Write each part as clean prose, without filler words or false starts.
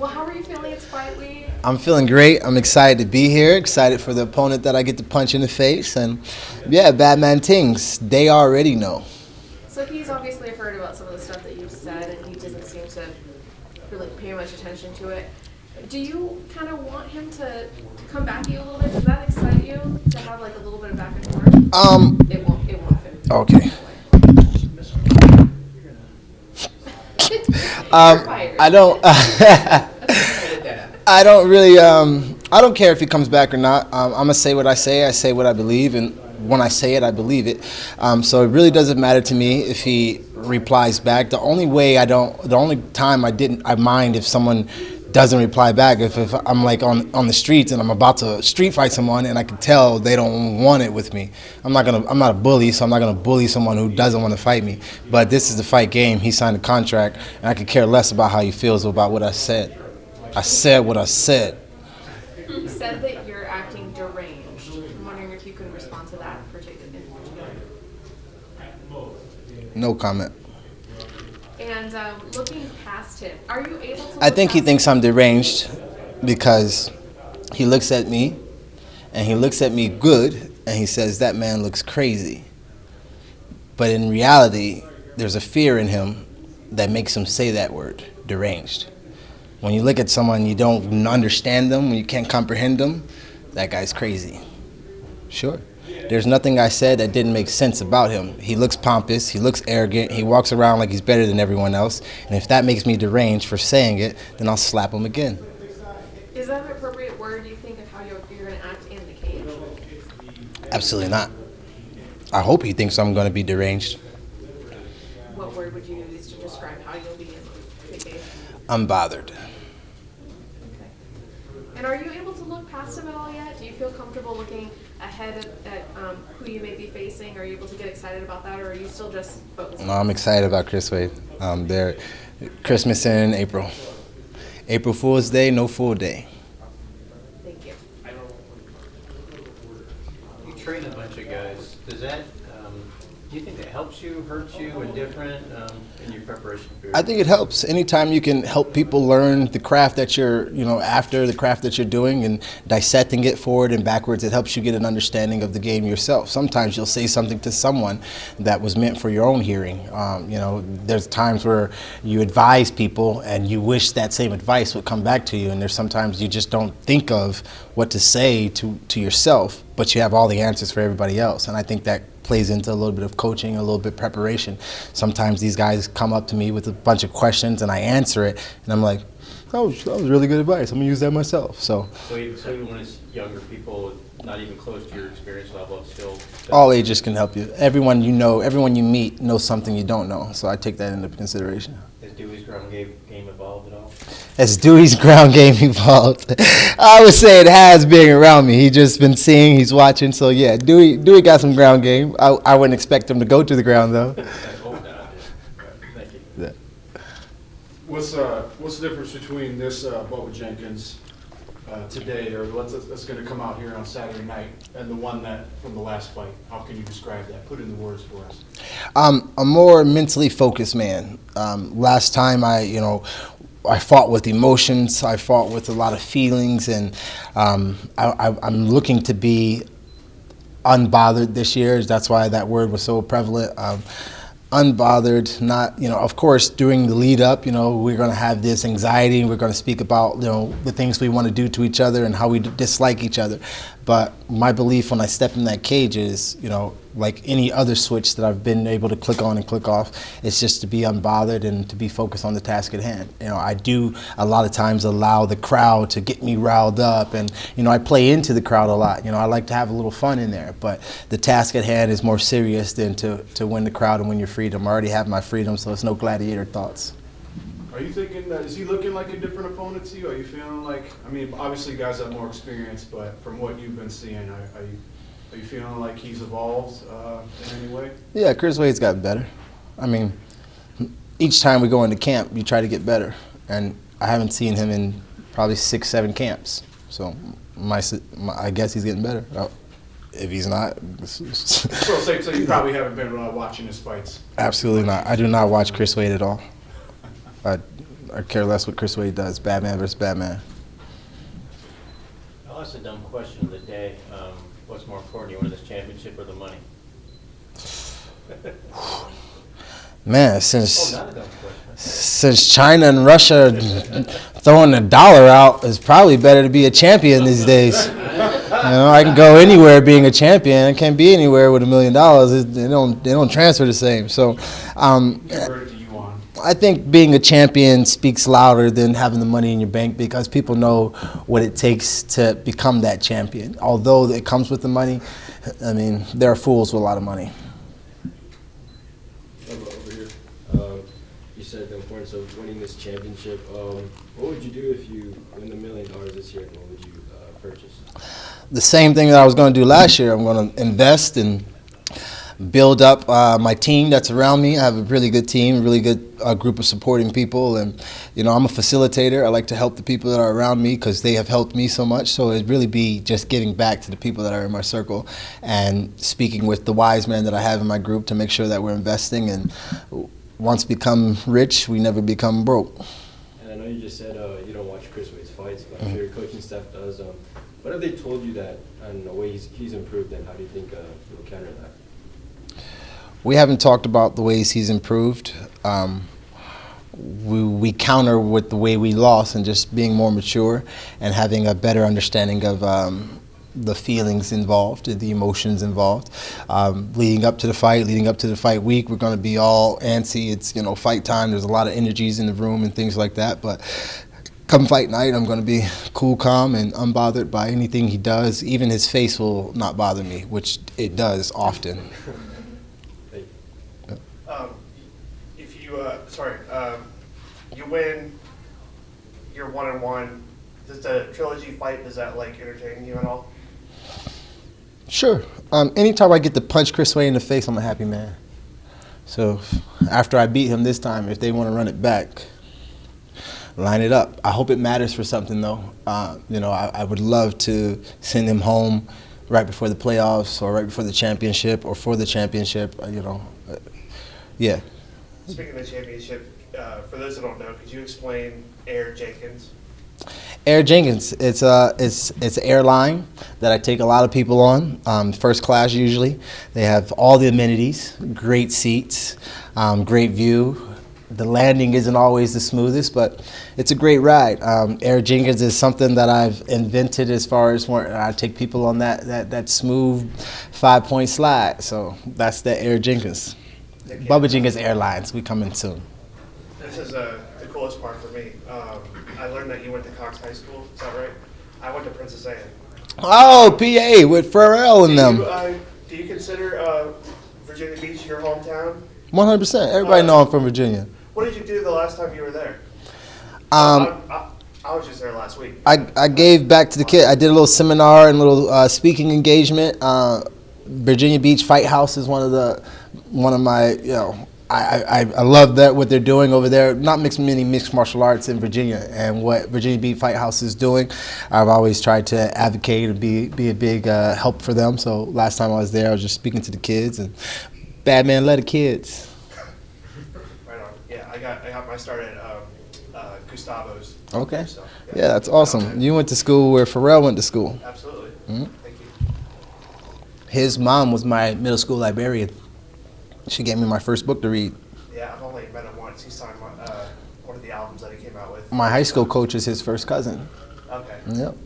Well, how are you feeling? It's fight week. I'm feeling great. I'm excited to be here, excited for the opponent that I get to punch in the face. And, yeah, Batman Tings, they already know. So he's obviously heard about some of the stuff that you've said, and he doesn't seem to really pay much attention to it. Do you kind of want him to come back at you a little bit? Does that excite you to have like a little bit of back and forth? It won't fit. Okay. I don't really, I don't care if he comes back or not. I'm going to say what I say what I believe, and when I say it, I believe it. So it really doesn't matter to me if he replies back. The only time I mind if someone doesn't reply back, if I'm like on the streets and I'm about to street fight someone and I can tell they don't want it with me. I'm not a bully, so I'm not gonna bully someone who doesn't want to fight me. But this is the fight game. He signed a contract, and I could care less about how he feels about what I said. I said what I said. You said that you're acting deranged. I'm wondering if you can respond to that in particular. No comment. And looking past him, are you able to? I think he thinks I'm deranged because he looks at me, and he looks at me good, and he says, that man looks crazy. But in reality, there's a fear in him that makes him say that word, deranged. When you look at someone, you don't understand them, when you can't comprehend them, that guy's crazy. Sure. There's nothing I said that didn't make sense about him. He looks pompous, he looks arrogant, he walks around like he's better than everyone else, and if that makes me deranged for saying it, then I'll slap him again. Is that an appropriate word, you think, of how you're going to act in the cage? Absolutely not. I hope he thinks I'm going to be deranged. What word would you use to describe how you'll be in the cage? Unbothered. Okay. And are you able to look past him at all yet? Do you feel comfortable looking ahead at who you may be facing? Are you able to get excited about that, or are you still just focused? No, I'm excited about Chris Wade. They're Christmas in April. April Fool's Day, no fool day. Thank you. You train a bunch of guys. Does that, do you think that helps you, hurts you, indifferent in your preparation period? I think it helps. Anytime you can help people learn the craft that you're, after the craft that you're doing and dissecting it forward and backwards, it helps you get an understanding of the game yourself. Sometimes you'll say something to someone that was meant for your own hearing. There's times where you advise people and you wish that same advice would come back to you, and there's sometimes you just don't think of what to say to yourself, but you have all the answers for everybody else. And I think that plays into a little bit of coaching, a little bit of preparation. Sometimes these guys come up to me with a bunch of questions and I answer it, and I'm like, oh, that was really good advice. I'm gonna use that myself. So even when it's younger people, not even close to your experience level, it's still all ages can help you. Everyone you meet knows something you don't know. So I take that into consideration. Has Dewey's ground game evolved at all? Has Dewey's ground game evolved? I would say it has, being around me. He's just been seeing, he's watching. So yeah, Dewey got some ground game. I wouldn't expect him to go to the ground though. Thank you. Yeah. What's the difference between this Bubba Jenkins today, or that's going to come out here on Saturday night, and the one that from the last fight? How can you describe that? Put it in the words for us. A more mentally focused man. Last time I fought with emotions. I fought with a lot of feelings, and I'm looking to be unbothered this year. That's why that word was so prevalent. Unbothered, not, of course, during the lead up, we're going to have this anxiety. We're going to speak about, the things we want to do to each other and how we dislike each other. But my belief when I step in that cage is, like any other switch that I've been able to click on and click off, it's just to be unbothered and to be focused on the task at hand. I do a lot of times allow the crowd to get me riled up, and I play into the crowd a lot. I like to have a little fun in there, but the task at hand is more serious than to win the crowd and win your freedom. I already have my freedom, so it's no gladiator thoughts. Are you thinking that, is he looking like a different opponent to you? Are you feeling like, obviously guys have more experience, but from what you've been seeing, are you feeling like he's evolved in any way? Yeah, Chris Wade's gotten better. Each time we go into camp, you try to get better. And I haven't seen him in probably 6-7 camps. So I guess he's getting better. If he's not. So you probably haven't been watching his fights? Absolutely not. I do not watch Chris Wade at all. I care less what Chris Wade does. Batman versus Batman. I'll ask a dumb question of the day. What's more important, you win this championship or the money? Man, Oh, since not a dumb question. since China and Russia throwing the dollar out, it's probably better to be a champion these days. You know, I can go anywhere being a champion. I can't be anywhere with $1 million. They don't transfer the same. So, Convert it to yuan. I think being a champion speaks louder than having the money in your bank, because people know what it takes to become that champion. Although it comes with the money, I mean, there are fools with a lot of money. Over here. You said the importance of winning this championship. What would you do if you win the $1 million this year? And what would you purchase? The same thing that I was going to do last year. I'm going to invest and build up my team that's around me. I have a really good team, a really good group of supporting people, and you know, I'm a facilitator. I like to help the people that are around me because they have helped me so much. So it'd really be just giving back to the people that are in my circle and speaking with the wise men that I have in my group to make sure that we're investing, and once become rich, we never become broke. And I know you just said you don't watch Chris Wade's fights, but I'm sure your coaching staff does. What have they told you that and the way he's improved, and how do you think he'll counter that? We haven't talked about the ways he's improved. We counter with the way we lost and just being more mature and having a better understanding of the feelings involved, the emotions involved. Leading up to the fight week, we're going to be all antsy. It's, you know, fight time. There's a lot of energies in the room and things like that. But come fight night, I'm going to be cool, calm, and unbothered by anything he does. Even his face will not bother me, which it does often. If you, you win, you're 1-1. Does the trilogy fight, does that like entertain you at all? Sure. Anytime I get to punch Chris Wade in the face, I'm a happy man. So after I beat him this time, if they want to run it back, line it up. I hope it matters for something, though. You know, I would love to send him home right before the playoffs or right before the championship or for the championship, you know. Yeah. Speaking of the championship, for those that don't know, could you explain Air Jenkins? Air Jenkins, it's an airline that I take a lot of people on, first class usually. They have all the amenities, great seats, great view. The landing isn't always the smoothest, but it's a great ride. Air Jenkins is something that I've invented as far as when I take people on that smooth 5-point slide. So that's the Air Jenkins. Bubba Jenkins Airlines, we coming soon. This is the coolest part for me. I learned that you went to Cox High School, is that right? I went to Princess Anne. Oh, PA with Pharrell and them. Do you consider Virginia Beach your hometown? 100%. Everybody know I'm from Virginia. What did you do the last time you were there? I was just there last week. I gave back to the kid. I did a little seminar and a little speaking engagement. Virginia Beach Fight House is one of my, you know, I love that what they're doing over there. Not many mixed martial arts in Virginia, and what Virginia Beach Fight House is doing, I've always tried to advocate and be a big help for them. So last time I was there, I was just speaking to the kids, and bad man, let the kids. Right on. Yeah, I got my start at Gustavo's. Okay. So, Yeah, that's awesome. You went to school where Pharrell went to school. Absolutely. Mhm. Thank you. His mom was my middle school librarian. She gave me my first book to read. Yeah, I've only met him once. He signed one of the albums that he came out with. My high school coach is his first cousin. Okay. Yep.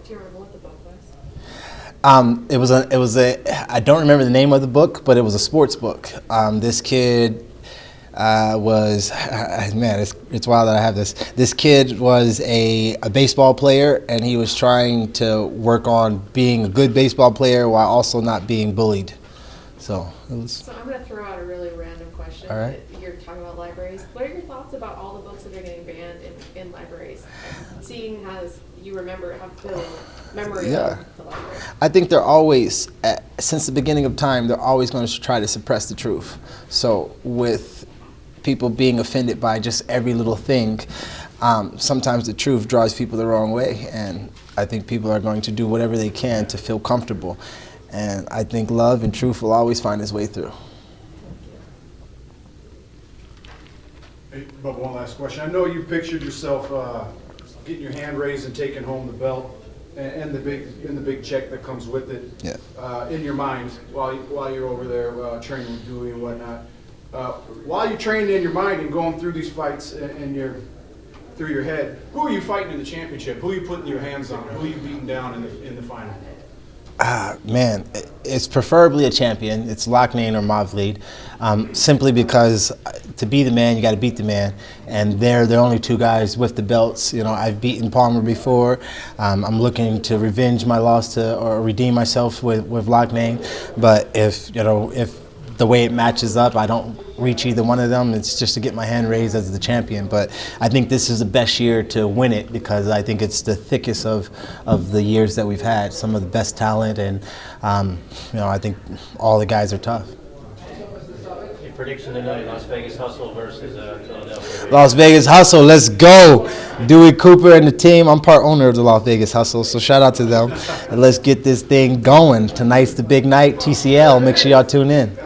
Do you remember what the book was? It was a. I don't remember the name of the book, but it was a sports book. This kid was, man, it's wild that I have this. This kid was a baseball player, and he was trying to work on being a good baseball player while also not being bullied. So it was. So I'm going to throw out a really random question. All right. You're talking about libraries. What are your thoughts about all the books that are getting banned in libraries? Seeing as you have good memory Yeah. of the library. I think they're always, since the beginning of time, they're always going to try to suppress the truth. So with people being offended by just every little thing, sometimes the truth drives people the wrong way. And I think people are going to do whatever they can to feel comfortable. And I think love and truth will always find its way through. Hey, but one last question. I know you pictured yourself getting your hand raised and taking home the belt and the big check that comes with it. Yeah. In your mind while you're over there training with Dewey and whatnot. While you're training in your mind and going through these fights and you're through your head, who are you fighting in the championship? Who are you putting your hands on? Who are you beating down in the final? Man, it's preferably a champion. It's Loughnane or Mavleed, simply because to be the man, you got to beat the man, and they're the only two guys with the belts. You know, I've beaten Palmer before. I'm looking to revenge my loss or redeem myself with Loughnane, but if the way it matches up, I don't reach either one of them. It's just to get my hand raised as the champion. But I think this is the best year to win it because I think it's the thickest of the years that we've had. Some of the best talent, and I think all the guys are tough. Your prediction tonight: Las Vegas Hustle versus Philadelphia. Las Vegas Hustle, let's go. Dewey Cooper and the team. I'm part owner of the Las Vegas Hustle, so shout out to them. And let's get this thing going. Tonight's the big night. TCL. Make sure y'all tune in.